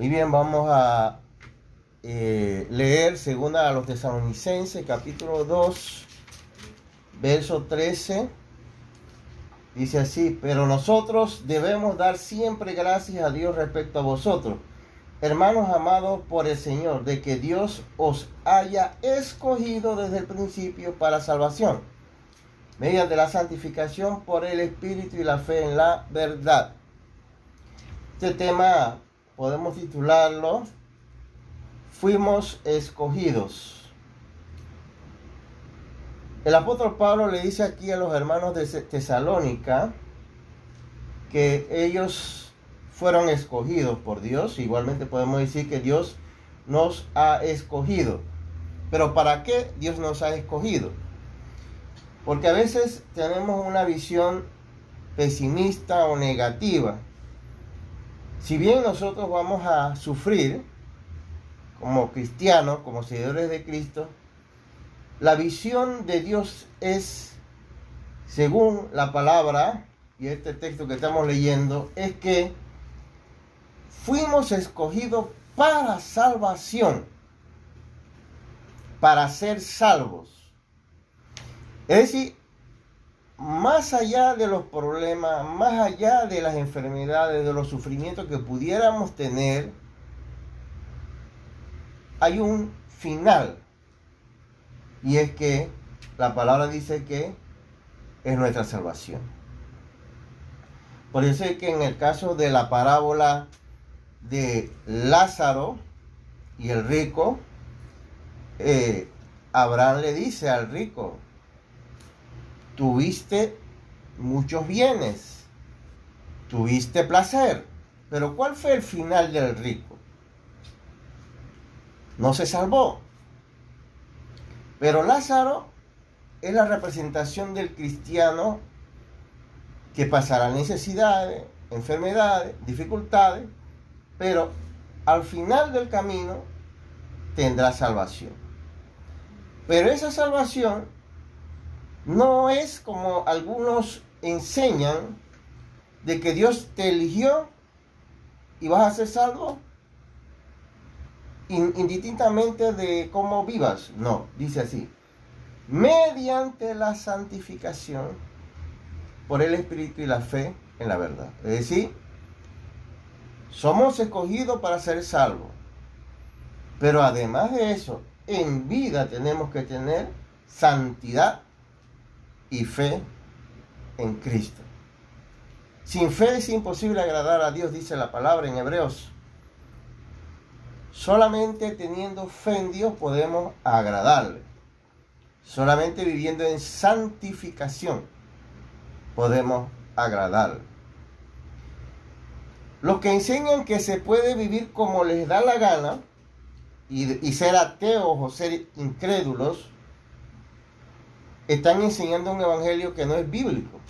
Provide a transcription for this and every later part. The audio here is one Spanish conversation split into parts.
Muy bien, vamos a leer segunda a los Tesalonicenses, capítulo 2, verso 13. Dice así: pero nosotros debemos dar siempre gracias a Dios respecto a vosotros, hermanos amados por el Señor, de que Dios os haya escogido desde el principio para salvación, mediante la santificación por el Espíritu y la fe en la verdad. Este tema podemos titularlo: fuimos escogidos. El apóstol Pablo le dice aquí a los hermanos de Tesalónica que ellos fueron escogidos por Dios. Igualmente podemos decir que Dios nos ha escogido. Pero ¿para qué Dios nos ha escogido? Porque a veces tenemos una visión pesimista o negativa. Si bien nosotros vamos a sufrir como cristianos, como seguidores de Cristo, la visión de Dios es, según la palabra y este texto que estamos leyendo, es que fuimos escogidos para salvación, para ser salvos. Es decir, más allá de los problemas, más allá de las enfermedades, de los sufrimientos que pudiéramos tener, hay un final. Y es que la palabra dice que es nuestra salvación. Por eso es que en el caso de la parábola de Lázaro y el rico, Abraham le dice al rico: tuviste muchos bienes, tuviste placer, pero ¿cuál fue el final del rico? No se salvó. Pero Lázaro es la representación del cristiano que pasará necesidades, enfermedades, dificultades, pero al final del camino tendrá salvación. Pero esa salvación no es como algunos enseñan, de que Dios te eligió y vas a ser salvo indistintamente de cómo vivas. No, dice así: mediante la santificación por el Espíritu y la fe en la verdad. Es decir, somos escogidos para ser salvos, pero además de eso, en vida tenemos que tener santidad y fe en Cristo. Sin fe es imposible agradar a Dios, dice la palabra en Hebreos. Solamente teniendo fe en Dios podemos agradarle. Solamente viviendo en santificación podemos agradarle. Los que enseñan que se puede vivir como les da la gana y ser ateos o ser incrédulos, están enseñando un evangelio que no es bíblico.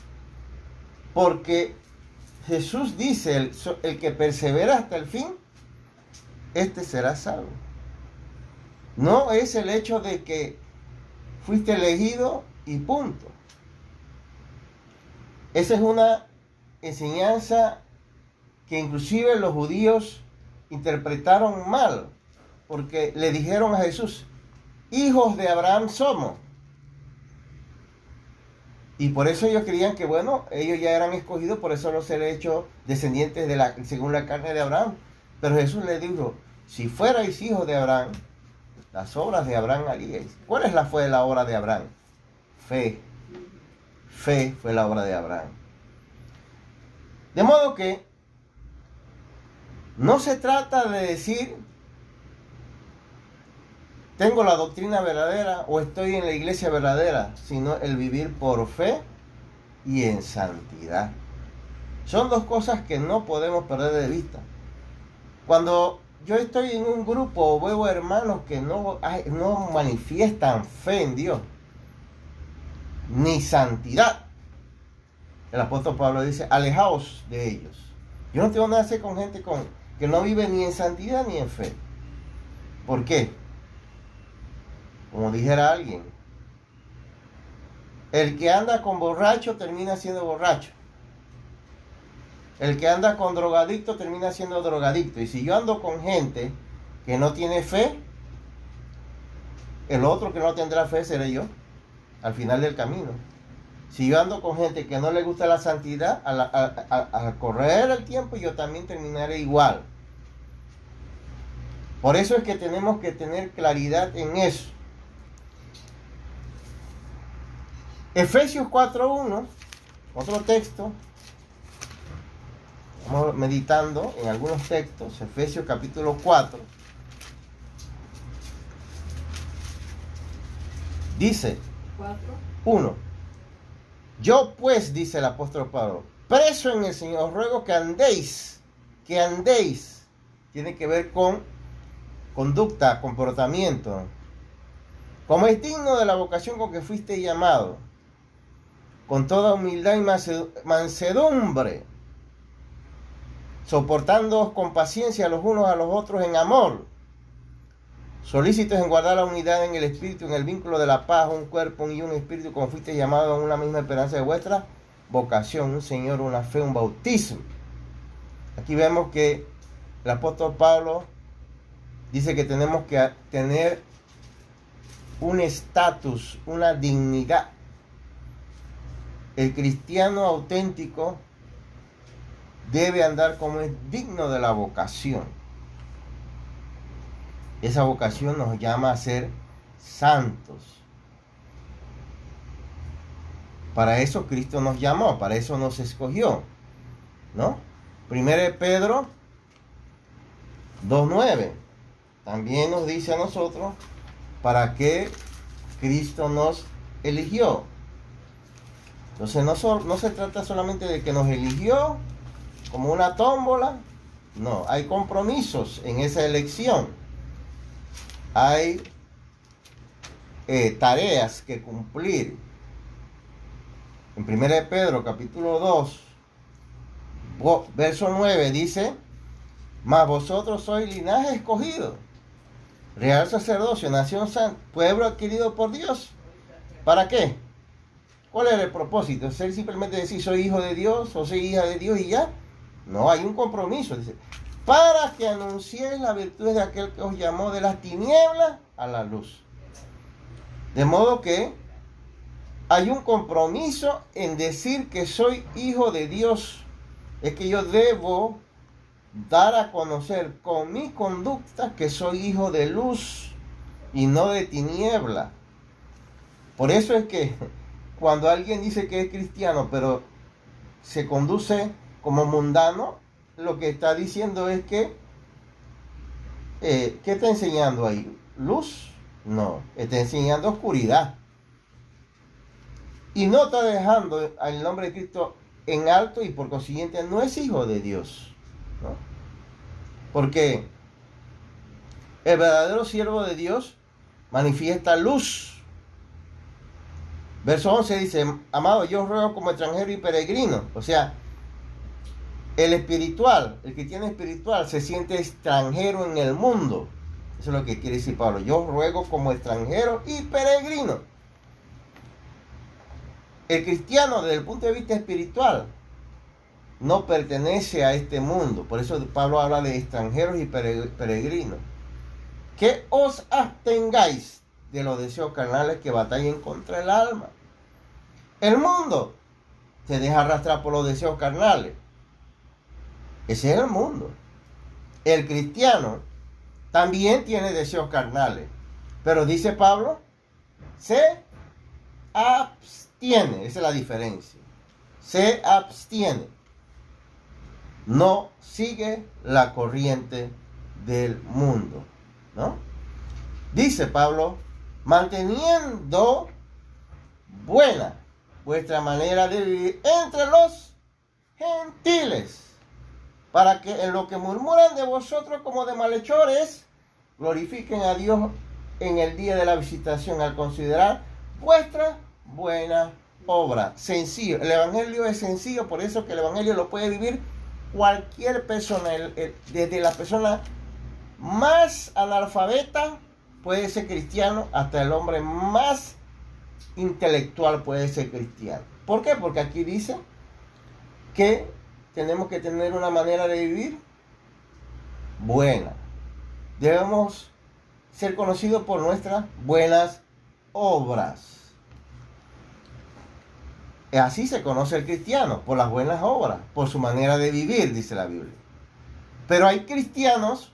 Porque Jesús dice: el que persevera hasta el fin, este será salvo. No es el hecho de que fuiste elegido y punto. Esa es una enseñanza que inclusive los judíos interpretaron mal, porque le dijeron a Jesús: hijos de Abraham somos. Y por eso ellos creían que, bueno, ellos ya eran escogidos, por eso no se les hecho descendientes según la carne de Abraham. Pero Jesús les dijo: si fuerais hijos de Abraham, las obras de Abraham haríais. ¿Cuál fue la obra de Abraham? Fe. Fe fue la obra de Abraham. De modo que no se trata de decir: tengo la doctrina verdadera o estoy en la iglesia verdadera, sino el vivir por fe y en santidad. Son dos cosas que no podemos perder de vista. Cuando yo estoy en un grupo o veo hermanos que no manifiestan fe en Dios ni santidad, el apóstol Pablo dice: alejaos de ellos. Yo no tengo nada que hacer con gente que no vive ni en santidad ni en fe. ¿Por qué? Como dijera alguien, el que anda con borracho termina siendo borracho. El que anda con drogadicto termina siendo drogadicto. Y si yo ando con gente que no tiene fe, el otro que no tendrá fe seré yo, al final del camino. Si yo ando con gente que no le gusta la santidad, al correr el tiempo yo también terminaré igual. Por eso es que tenemos que tener claridad en eso. Efesios 4:1, otro texto. Vamos meditando en algunos textos. Efesios capítulo 4. Dice 1. Yo pues, dice el apóstol Pablo, preso en el Señor, os ruego que andéis. Tiene que ver con conducta, comportamiento. Como es digno de la vocación con que fuiste llamado, con toda humildad y mansedumbre, soportándoos con paciencia los unos a los otros en amor, solícitos en guardar la unidad en el espíritu, en el vínculo de la paz, un cuerpo y un espíritu, como fuiste llamado en una misma esperanza de vuestra vocación, un Señor, una fe, un bautismo. Aquí vemos que el apóstol Pablo dice que tenemos que tener un estatus, una dignidad. El cristiano auténtico debe andar como es digno de la vocación. Esa vocación nos llama a ser santos. Para eso Cristo nos llamó, para eso nos escogió, ¿no? 1 Pedro 2:9 también nos dice a nosotros para qué Cristo nos eligió. Entonces no se trata solamente de que nos eligió como una tómbola. No, hay compromisos en esa elección. Hay tareas que cumplir. En 1 Pedro capítulo 2, verso 9 dice: mas vosotros sois linaje escogido, real sacerdocio, nación santa, pueblo adquirido por Dios. ¿Para qué? ¿Cuál es el propósito? ¿Ser simplemente decir soy hijo de Dios o soy hija de Dios y ya? No, hay un compromiso. Dice, para que anunciéis la virtud de aquel que os llamó de las tinieblas a la luz. De modo que hay un compromiso en decir que soy hijo de Dios. Es que yo debo dar a conocer con mi conducta que soy hijo de luz y no de tiniebla. Por eso es que cuando alguien dice que es cristiano pero se conduce como mundano, lo que está diciendo es que ¿qué está enseñando ahí? ¿Luz? No, está enseñando oscuridad. Y no está dejando el nombre de Cristo en alto y por consiguiente no es hijo de Dios, ¿no? Porque el verdadero siervo de Dios manifiesta luz. Verso 11 dice: amado, yo os ruego como extranjero y peregrino. O sea, el espiritual, el que tiene espiritual, se siente extranjero en el mundo. Eso es lo que quiere decir Pablo. Yo os ruego como extranjero y peregrino. El cristiano, desde el punto de vista espiritual, no pertenece a este mundo. Por eso Pablo habla de extranjeros y peregrinos. Que os abstengáis de los deseos carnales que batallen contra el alma. El mundo se deja arrastrar por los deseos carnales. Ese es el mundo. El cristiano también tiene deseos carnales. Pero dice Pablo, se abstiene. Esa es la diferencia. Se abstiene. No sigue la corriente del mundo, ¿no? Dice Pablo, manteniendo buena vuestra manera de vivir entre los gentiles, para que en lo que murmuran de vosotros como de malhechores, glorifiquen a Dios en el día de la visitación, al considerar vuestra buena obra. Sencillo, el evangelio es sencillo, por eso que el evangelio lo puede vivir cualquier persona, desde la persona más analfabeta puede ser cristiano, hasta el hombre más intelectual puede ser cristiano. ¿Por qué? Porque aquí dice que tenemos que tener una manera de vivir buena. Debemos ser conocidos por nuestras buenas obras. Así se conoce el cristiano, por las buenas obras, por su manera de vivir, dice la Biblia. Pero hay cristianos,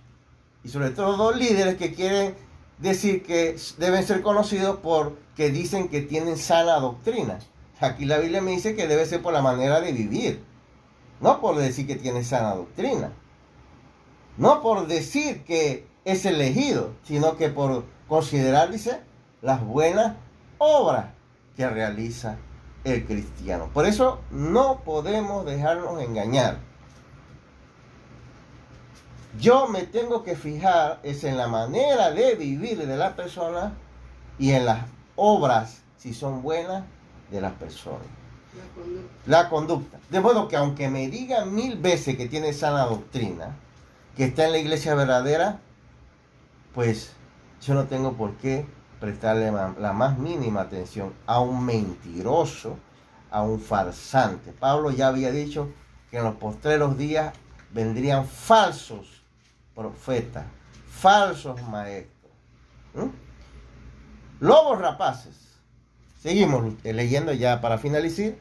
y sobre todo líderes, que quieren decir que deben ser conocidos porque dicen que tienen sana doctrina. Aquí la Biblia me dice que debe ser por la manera de vivir, no por decir que tiene sana doctrina, no por decir que es elegido, sino que por considerar, dice, las buenas obras que realiza el cristiano. Por eso no podemos dejarnos engañar. Yo me tengo que fijar es en la manera de vivir de la persona y en las obras, si son buenas, de las personas. La conducta. De modo que aunque me digan 1000 veces que tiene sana doctrina, que está en la iglesia verdadera, pues yo no tengo por qué prestarle la más mínima atención a un mentiroso, a un farsante. Pablo ya había dicho que en los postreros días vendrían falsos profetas, falsos maestros, lobos rapaces. Seguimos leyendo ya para finalizar.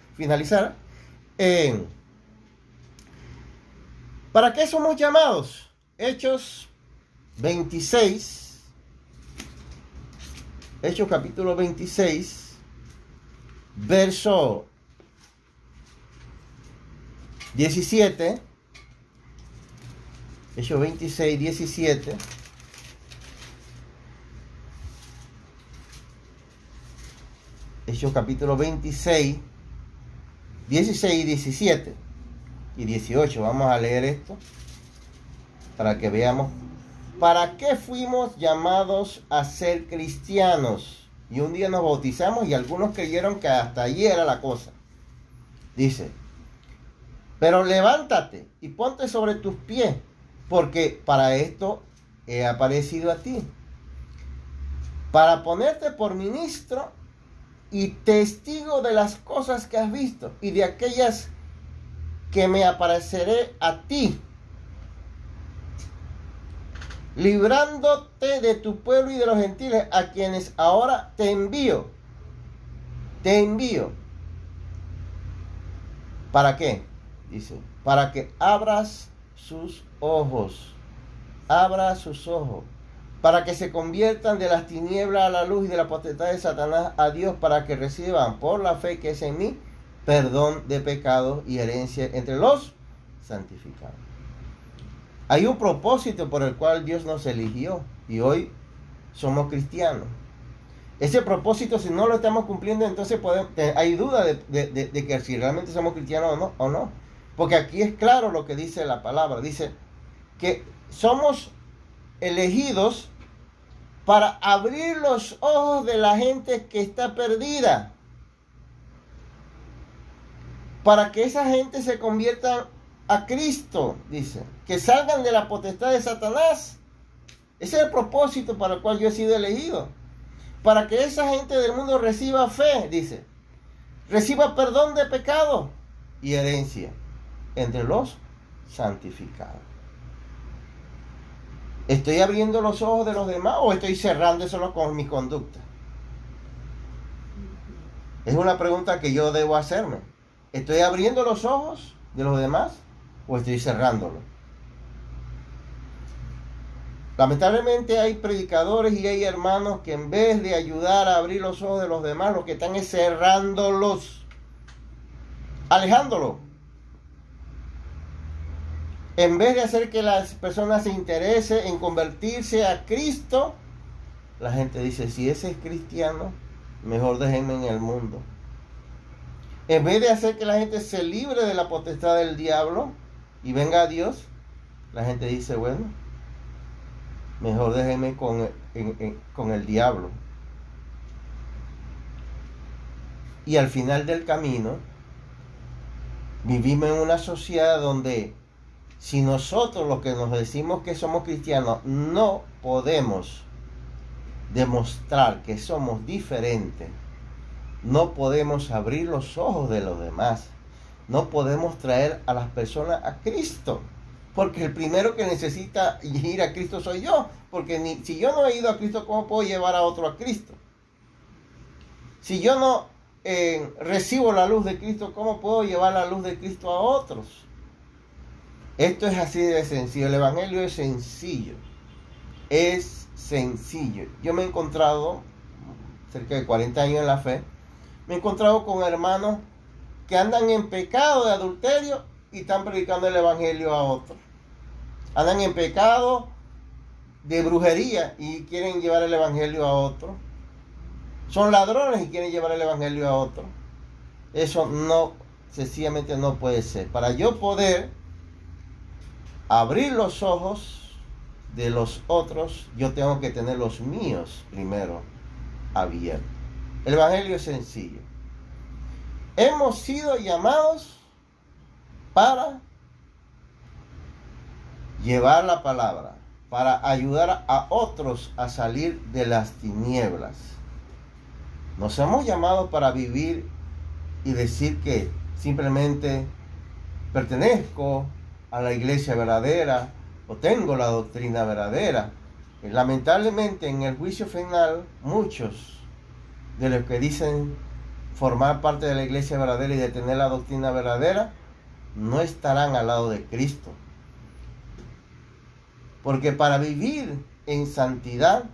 ¿Para qué somos llamados? Hechos 26, Hechos capítulo 26, verso 17. Hechos 26, 17. Hechos capítulo 26, 16, 17 y 18. Vamos a leer esto para que veamos para qué fuimos llamados a ser cristianos. Y un día nos bautizamos y algunos creyeron que hasta allí era la cosa. Dice: pero levántate y ponte sobre tus pies, porque para esto he aparecido a ti, para ponerte por ministro y testigo de las cosas que has visto y de aquellas que me apareceré a ti, librándote de tu pueblo y de los gentiles, a quienes ahora te envío. ¿Para qué? Dice, para que abras sus ojos, para que se conviertan de las tinieblas a la luz y de la potestad de Satanás a Dios, para que reciban por la fe que es en mí perdón de pecados y herencia entre los santificados. Hay un propósito por el cual Dios nos eligió y hoy somos cristianos. Ese propósito, si no lo estamos cumpliendo, entonces hay duda de que si realmente somos cristianos o no. Porque aquí es claro lo que dice la palabra. Dice que somos elegidos para abrir los ojos de la gente que está perdida, para que esa gente se convierta a Cristo, dice, que salgan de la potestad de Satanás. Ese es el propósito para el cual yo he sido elegido, para que esa gente del mundo reciba fe, dice, reciba perdón de pecado y herencia entre los santificados. ¿Estoy abriendo los ojos de los demás o estoy cerrándoselos con mi conducta? Es una pregunta que yo debo hacerme. ¿Estoy abriendo los ojos de los demás o estoy cerrándolos? Lamentablemente hay predicadores y hay hermanos que en vez de ayudar a abrir los ojos de los demás, lo que están es cerrándolos, alejándolos. En vez de hacer que las personas se interesen en convertirse a Cristo, la gente dice, si ese es cristiano, mejor déjenme en el mundo. En vez de hacer que la gente se libre de la potestad del diablo y venga a Dios, la gente dice, bueno, mejor déjenme con el diablo. Y al final del camino, vivimos en una sociedad donde si nosotros los que nos decimos que somos cristianos no podemos demostrar que somos diferentes, no podemos abrir los ojos de los demás, no podemos traer a las personas a Cristo. Porque el primero que necesita ir a Cristo soy yo. Porque si yo no he ido a Cristo, ¿cómo puedo llevar a otro a Cristo? Si yo no recibo la luz de Cristo, ¿cómo puedo llevar la luz de Cristo a otros? Esto es así de sencillo. El Evangelio es sencillo. Es sencillo. Yo me he encontrado, cerca de 40 años en la fe, me he encontrado con hermanos que andan en pecado de adulterio y están predicando el Evangelio a otros. Andan en pecado de brujería y quieren llevar el Evangelio a otros. Son ladrones y quieren llevar el Evangelio a otros. Eso no, sencillamente no puede ser. Para yo poder abrir los ojos de los otros, yo tengo que tener los míos primero abiertos. El Evangelio es sencillo. Hemos sido llamados para llevar la palabra, para ayudar a otros a salir de las tinieblas. Nos hemos llamado para vivir y decir que simplemente pertenezco a la iglesia verdadera o tengo la doctrina verdadera. Lamentablemente en el juicio final muchos de los que dicen formar parte de la iglesia verdadera y de tener la doctrina verdadera no estarán al lado de Cristo. Porque para vivir en santidad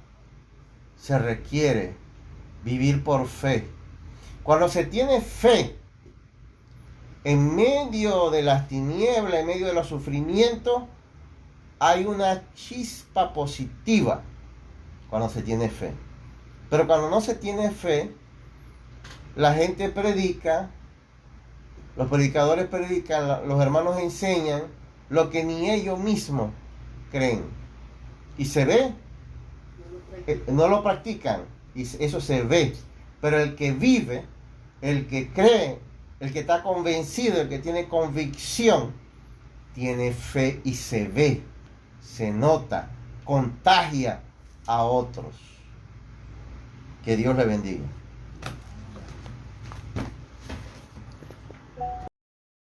se requiere vivir por fe. Cuando se tiene fe en medio de las tinieblas, en medio de los sufrimientos, hay una chispa positiva cuando se tiene fe. Pero cuando no se tiene fe, la gente predica, los predicadores predican, los hermanos enseñan lo que ni ellos mismos creen. Y se ve, no lo practican, y eso se ve. Pero el que vive, el que cree, el que está convencido, el que tiene convicción, tiene fe y se ve, se nota, contagia a otros. Que Dios le bendiga.